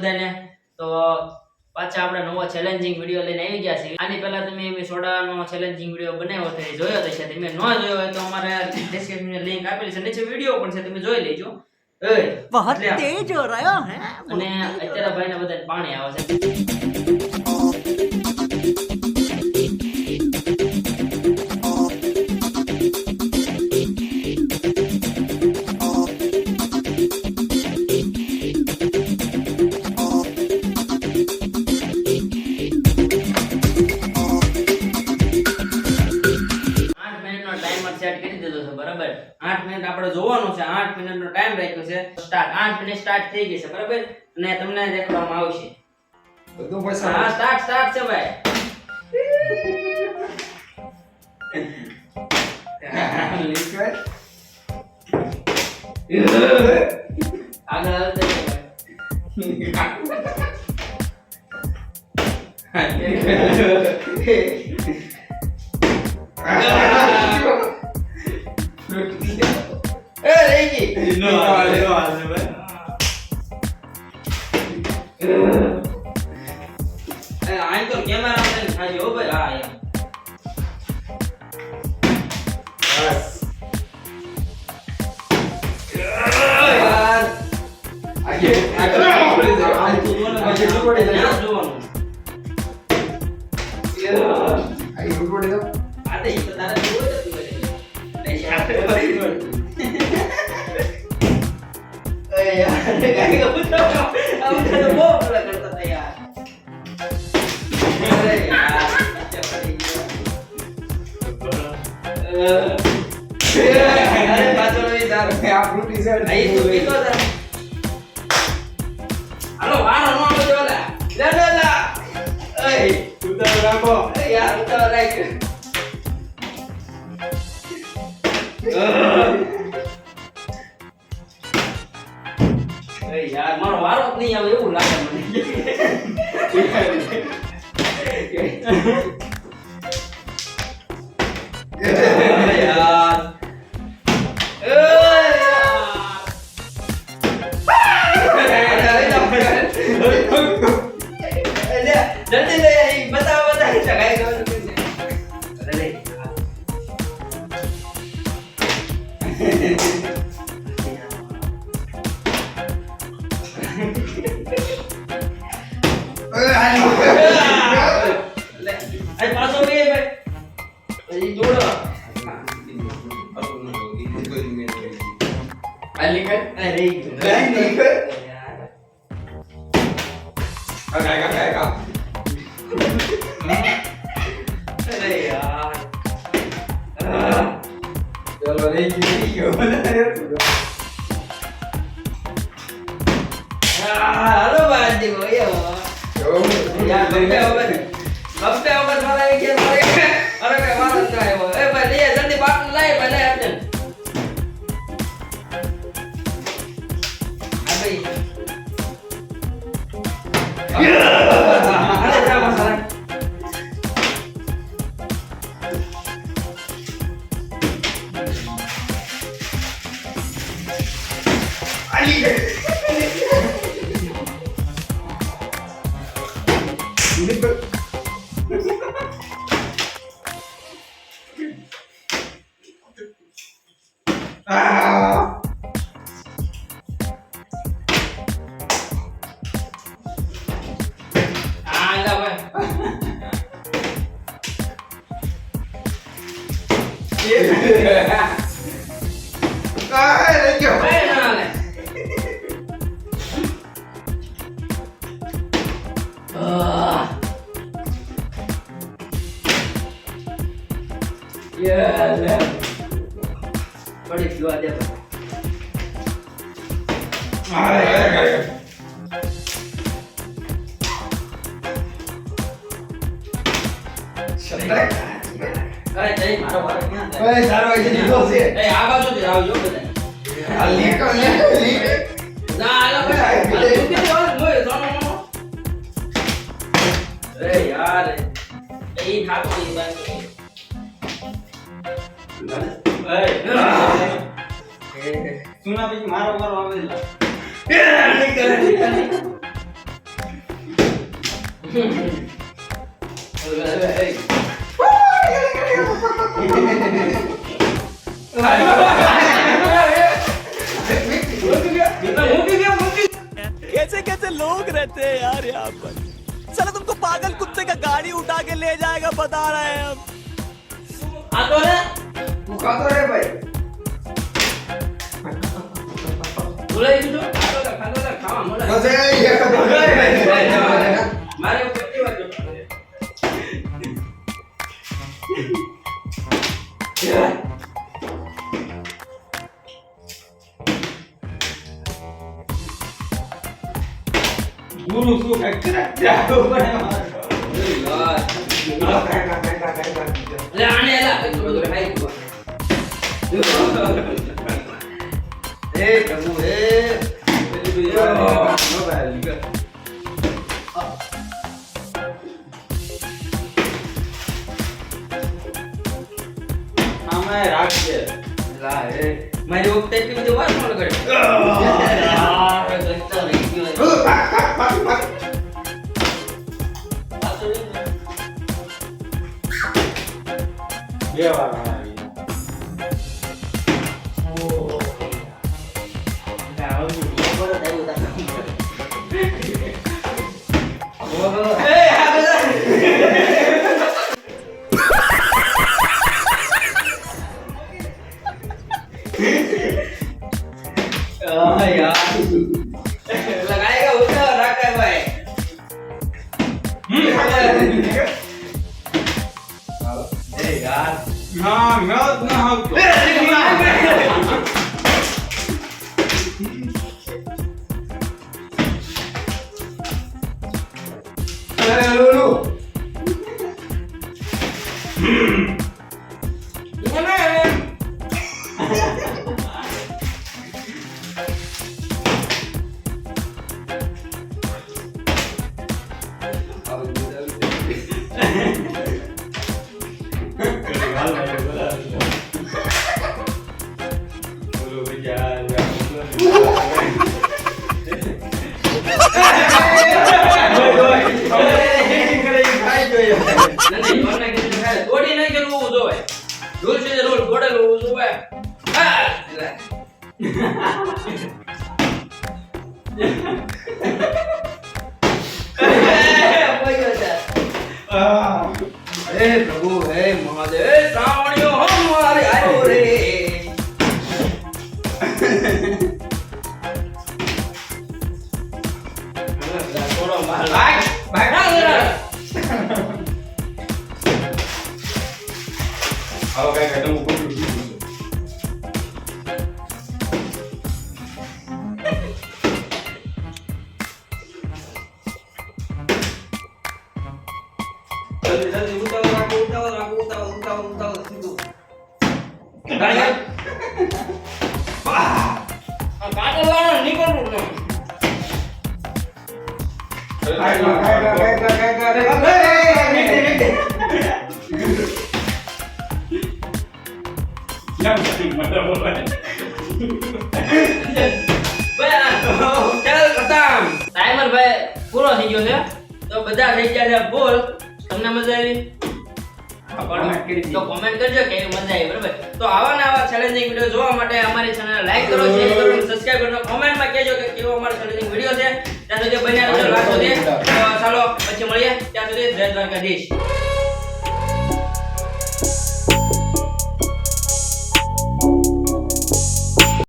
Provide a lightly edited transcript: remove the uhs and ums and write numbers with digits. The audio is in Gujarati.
બધાને. તો પાછા આપણે નવો ચેલેન્જિંગ વિડિયો લઈને આવી ગયા છીએ. આની પહેલા તમે સોડાનો ચેલેન્જિંગ વિડિયો બનાવ્યો તો એ જોયો હશે. તમે ન જોયો હોય તો અમારે ડિસ્ક્રિપ્શનમાં લિંક આપેલી છે, નીચે વિડિયો પણ છે, તમે જોઈ લેજો. बहुत तेज हो रहा है અને અત્યારે ભાઈને બધા પાણી આવે છે. સેટ કરી દીધો છે બરાબર. 8 મિનિટ આપણે જોવાનું છે. 8 મિનિટનો ટાઈમ રાખ્યો છે. સ્ટાર્ટ 8 મિનિટ સ્ટાર્ટ થઈ ગઈ છે બરાબર. અને તમને દેખાડવામાં આવશે બધું પૈસા. હા સ્ટાર્ટ છે ભાઈ. લિક્વિડ આગળ આવતો નો હાલે ભાઈ. આઈ તો કેમેરા માં ખાજો હો ભાઈ. હા એમ બસ યાર આગે પડી જાય. આગે પડી જાય. જોવાનું આગે પડી જાય. આ તો ઈ તો તારે જોવું જ હતું એટલે યાર ગાડી કો પૂછો આમ તો બહુ બોલા કરતા હતા યાર. અરે યાર અરે પાછો નહીં તાર આ ફ્રૂટી છે. આઈ તું પીતો હતા. હાલો વારો નો આવજો ઓલા લા એય ઉતાર રાખો. યાર ઉતાર રાખ. અરે યાર મારો વારો જ નહીં આવે એવું લાગે મને. યાર જલ્દી લે બતાવ ચગાઈ ગયો અરે લે અરે પાછો બે ભાઈ જોડો આ લિક્વિડ અરે લિક્વિડ યાર આ અરે યાર ચલો રે ગયો. હાલો બાજી ભાઈ યાર બપ્પે વગર મારા એક મારે અરે કે મારો જ આવ્યો એ ભાઈ લે જલ્દી બાટલ લાય ભાઈ લે આપને આ ભાઈ અરે જા મસાલા बड़ी क्यों आ जाए અરે જય મારો વારો ક્યાં થાય ઓય તારો અહીં લીધો છે. એ આ બાજુથી આવજો બધા આ લિક્વિડ ના આલો ભાઈ તું કે બોલ મોય સોનો અરે યાર એ ખાતો ઈ બાજુ સુના પછી મારો આવે નીકળ कैसे कैसे लोग रहते हैं यार यहाँ पर चलो तुमको पागल कुत्ते का गाड़ी उठा के ले जाएगा बता रहे हैं हम આ તો ને તું ખાતો રે ભાઈ બોલાઈ દીધો ખાતો ખાવા મળે બસ એ એક જ મારે કેટલી વાર જોતો ગુરુ શું કરે જાતો પડે મારો લે આને એલા થોડું થોડું ખાઈ ગયો એ પ્રભુ એ નો ભાઈ આમાં રાખજે લા એ મારી વખતે એટલી બધી વાત ન કરી યાર ગસ્તો રહી ગયો બે વાર આવી लगाएगा उधर रखा है भाई ए यार ના મેં ના આવતો અરે લોલો નથી મને કીધું ખાય તોડી નાખેલું ઊભું જોવાય રોલ છે રોલ તોડેલું ઊભું જોવાય હા હે પ્રભુ હે મહાદેવ હે શ્રાવણીઓ હમારે આયો રે થોડો માલ ભાઈ ભાઈ ના જરા આવો કઈ કદમ ઉપર જલ્દી જલ્દી ઉતાવળ રાખો સીધું ગાડી આ કાટો લાવો નીકળવું ન ટાઈમર ભાઈ પૂરો થઈ ગયો છે તો બધા થઈ ગયા છે બોલ તમને મજા આવી તો કોમેન્ટ કરજો કે મજા આવી બરાબર તો આવા ને આવા ચેલેન્જિંગ વિડિયો જોવા માટે અમારી ચેનલ લાઈક કરો શેર કરો અને સબસ્ક્રાઇબ કરો કોમેન્ટમાં કહેજો કે કેવો અમારો ચેલેન્જિંગ વિડિયો છે ત્યાં સુધી બન્યા રહેજો લાસ્ટ સુધી તો ચાલો પછી મળીએ ત્યાં સુધી જય દ્વારકાધીશ